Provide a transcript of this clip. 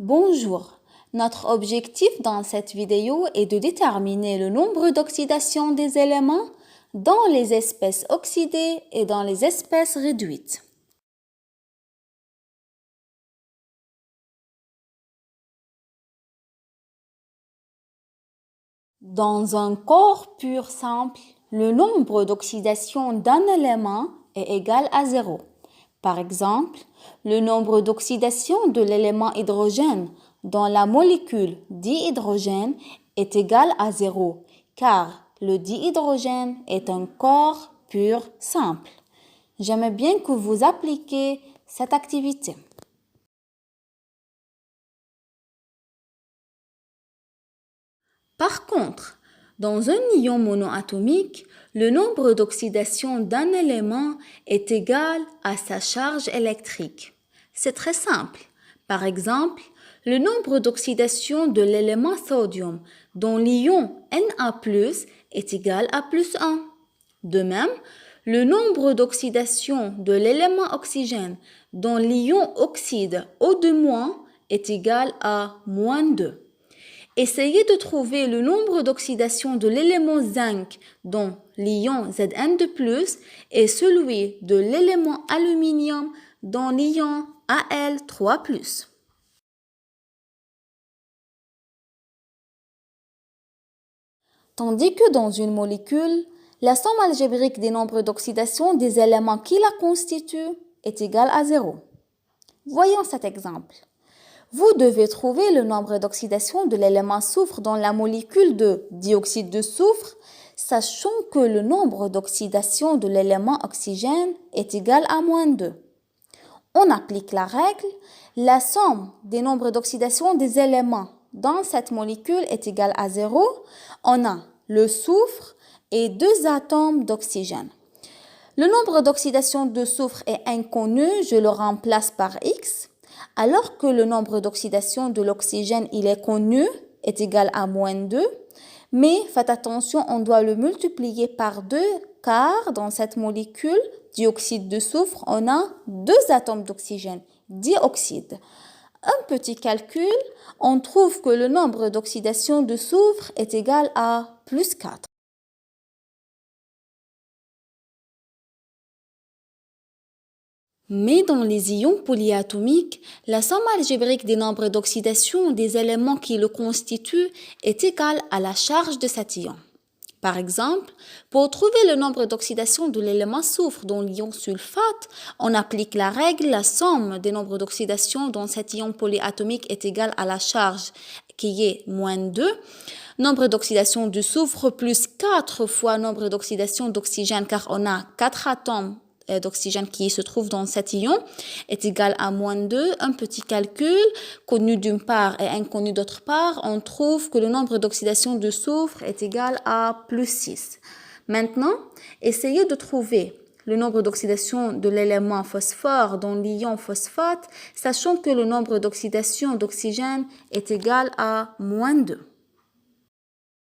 Bonjour, notre objectif dans cette vidéo est de déterminer le nombre d'oxydation des éléments dans les espèces oxydées et dans les espèces réduites. Dans un corps pur simple, le nombre d'oxydation d'un élément est égal à 0. Par exemple, le nombre d'oxydation de l'élément hydrogène dans la molécule dihydrogène est égal à 0, car le dihydrogène est un corps pur simple. J'aimerais bien que vous appliquiez cette activité. Par contre, dans un ion monoatomique, le nombre d'oxydation d'un élément est égal à sa charge électrique. C'est très simple. Par exemple, le nombre d'oxydation de l'élément sodium dans l'ion Na+ est égal à plus 1. De même, le nombre d'oxydation de l'élément oxygène dans l'ion oxyde O2- est égal à moins 2. Essayez de trouver le nombre d'oxydation de l'élément zinc dans l'ion Zn2+, et celui de l'élément aluminium dans l'ion Al3+. Tandis que dans une molécule, la somme algébrique des nombres d'oxydation des éléments qui la constituent est égale à 0. Voyons cet exemple. Vous devez trouver le nombre d'oxydation de l'élément soufre dans la molécule de dioxyde de soufre, sachant que le nombre d'oxydation de l'élément oxygène est égal à moins 2. On applique la règle, la somme des nombres d'oxydation des éléments dans cette molécule est égale à 0. On a le soufre et 2 atomes d'oxygène. Le nombre d'oxydation de soufre est inconnu, je le remplace par X. Alors que le nombre d'oxydation de l'oxygène, il est connu, est égal à moins 2. Mais faites attention, on doit le multiplier par 2, car dans cette molécule, dioxyde de soufre, on a 2 atomes d'oxygène, dioxyde. Un petit calcul, on trouve que le nombre d'oxydation de soufre est égal à plus 4. Mais dans les ions polyatomiques, la somme algébrique des nombres d'oxydation des éléments qui le constituent est égale à la charge de cet ion. Par exemple, pour trouver le nombre d'oxydation de l'élément soufre dans l'ion sulfate, on applique la règle, la somme des nombres d'oxydation dans cet ion polyatomique est égale à la charge qui est moins 2. Nombre d'oxydation du soufre plus 4 fois nombre d'oxydation d'oxygène, car on a 4 atomes d'oxygène qui se trouve dans cet ion est égal à moins 2. Un petit calcul, connu d'une part et inconnu d'autre part, on trouve que le nombre d'oxydation de soufre est égal à plus 6. Maintenant, essayez de trouver le nombre d'oxydation de l'élément phosphore dans l'ion phosphate, sachant que le nombre d'oxydation d'oxygène est égal à moins 2.